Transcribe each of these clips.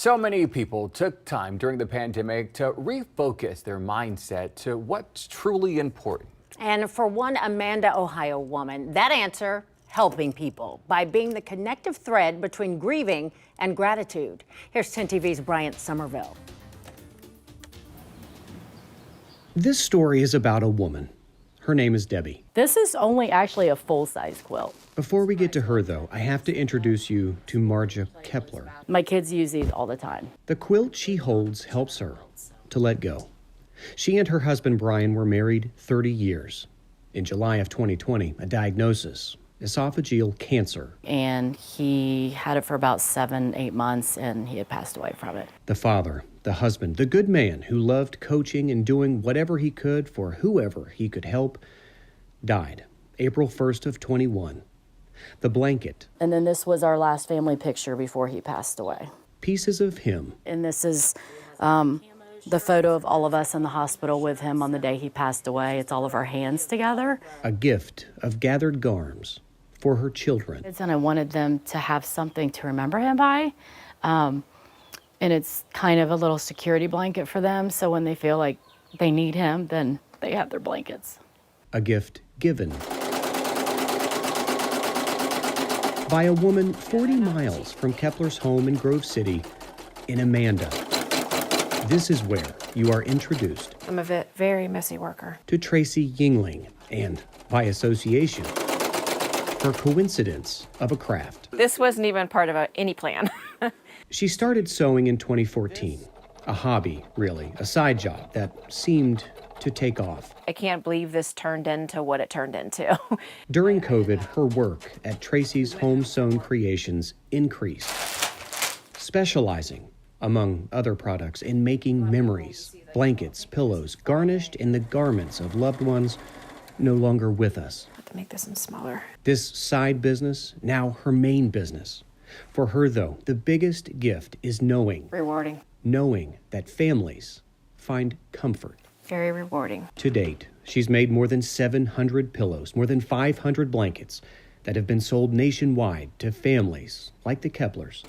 So many people took time during the pandemic to refocus their mindset to what's truly important. And for one Amanda, Ohio woman, that answer, helping people by being the connective thread between grieving and gratitude. Here's 10 TV's Bryant Somerville. This story is about a woman. Her name is Debbie. This is only actually a full-size quilt. Before we get to her, though, I have to introduce you to Marja Kepler. My kids use these all the time. The quilt she holds helps her to let go. She and her husband, Brian, were married 30 years. In July of 2020, a diagnosis, esophageal cancer. And he had it for about 7-8 months, and he had passed away from it. The father, the husband, the good man who loved coaching and doing whatever he could for whoever he could help, died April 1st of 21. The blanket. And then this was our last family picture before he passed away. Pieces of him. And this is the photo of all of us in the hospital with him on the day he passed away. It's all of our hands together. A gift of gathered garms for her children. And I wanted them to have something to remember him by. And it's kind of a little security blanket for them. So when they feel like they need him, then they have their blankets. A gift given by a woman 40 miles from Kepler's home in Grove City in Amanda. This is where you are introduced. I'm a very messy worker. To Tracy Yingling and, by association, her coincidence of a craft. This wasn't even part of any plan. She started sewing in 2014. A hobby, really, a side job that seemed to take off. I can't believe this turned into what it turned into. During COVID, her work at Tracy's Home Sewn Creations increased, specializing, among other products, in making memories, blankets, pillows, garnished in the garments of loved ones no longer with us. I have to make this one smaller. This side business, now her main business. For her, though, the biggest gift is knowing that families find comfort. Very rewarding. To date, she's made more than 700 pillows, more than 500 blankets that have been sold nationwide to families like the Keplers.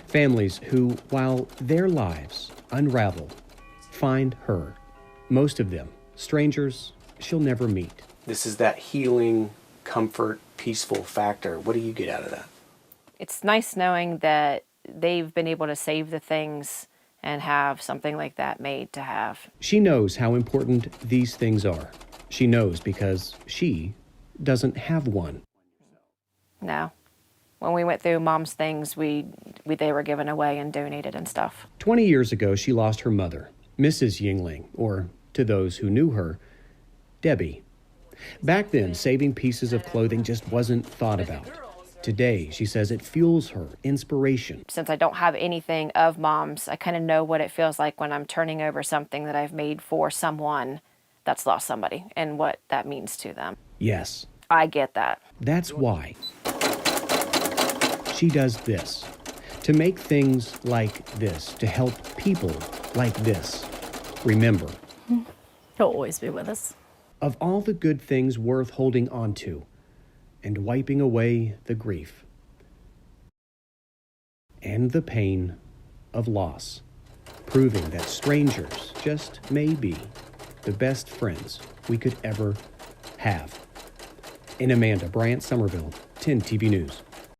Families who, while their lives unravel, find her. Most of them, strangers she'll never meet. This is that healing, comfort, peaceful factor. What do you get out of that? It's nice knowing that they've been able to save the things and have something like that made to have. She knows how important these things are. She knows because she doesn't have one. No. When we went through Mom's things, they were given away and donated and stuff. 20 years ago, she lost her mother, Mrs. Yingling, or to those who knew her, Debbie. Back then, saving pieces of clothing just wasn't thought about. Today, she says it fuels her inspiration. Since I don't have anything of Mom's, I kind of know what it feels like when I'm turning over something that I've made for someone that's lost somebody and what that means to them. Yes. I get that. That's why she does this. To make things like this, to help people like this. Remember. He'll always be with us. Of all the good things worth holding on to, and wiping away the grief and the pain of loss, proving that strangers just may be the best friends we could ever have. In Amanda, Bryant Somerville, 10 TV News.